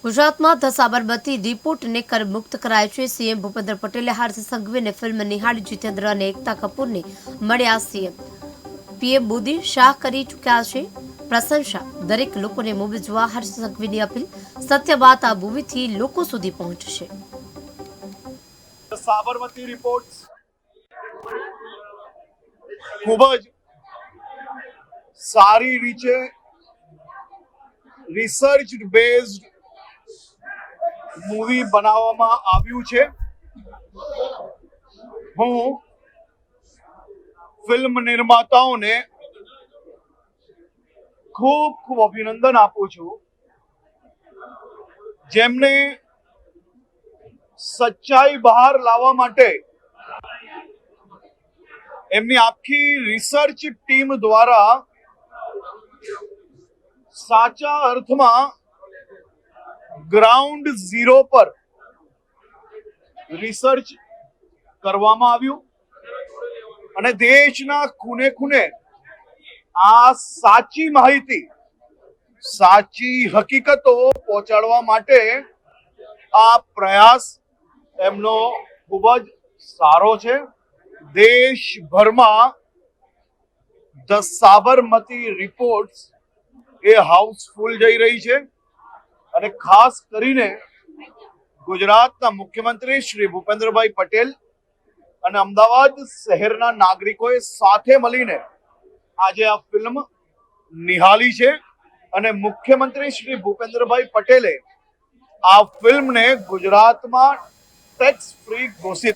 ગુજરાતમાં ધ સાબરમતી રિપોર્ટને કરમુક્ત કરાય છે। સીએમ ભૂપેન્દ્ર પટેલે હાર્દિક સંઘવીને ફિલ્મ નિહાળી જીતેન્દ્ર અને એકતા કપૂરને મળ્યા। સીએમ પીએમ મોદી શાહ કરી ચૂક્યા છે પ્રશંસા। દરેક લોકોને મૂવી જોવા હાર્દિક સંઘવીની અપીલ। સત્ય વાત આ મૂવીથી લોકો સુધી પહોંચશે। સાબરમતી રિપોર્ટ્સ ખૂબ જ સારી રીતે રિસર્ચ બેઝડ મૂવી બનાવવામાં આવ્યું છે। હું ફિલ્મ નિર્માતાઓને ખૂબ ખૂબ અભિનંદન આપું છું, જેમને સચ્ચાઈ બહાર લાવવા માટે એમની આખી રિસર્ચ ટીમ દ્વારા સાચા અર્થમાં ગ્રાઉન્ડ ઝીરો પર રિસર્ચ કરવામાં આવ્યું અને દેશના ખૂણે ખૂણે આ સાચી માહિતી, સાચી હકીકતો પહોંચાડવા માટે આ પ્રયાસ એમનો ખૂબ જ સારો છે। દેશભરમાં the Sabarmati reports A Housefull જઈ રહી છે અને ખાસ કરીને ગુજરાતના મુખ્યમંત્રી શ્રી ભૂપેન્દ્રભાઈ પટેલ અને અમદાવાદ શહેરના નાગરિકોએ સાથે મળીને આજે આ ફિલ્મ નિહાળી છે અને મુખ્યમંત્રી શ્રી ભૂપેન્દ્રભાઈ પટેલે આ ફિલ્મને ગુજરાતમાં ટેક્સ ફ્રી ઘોષિત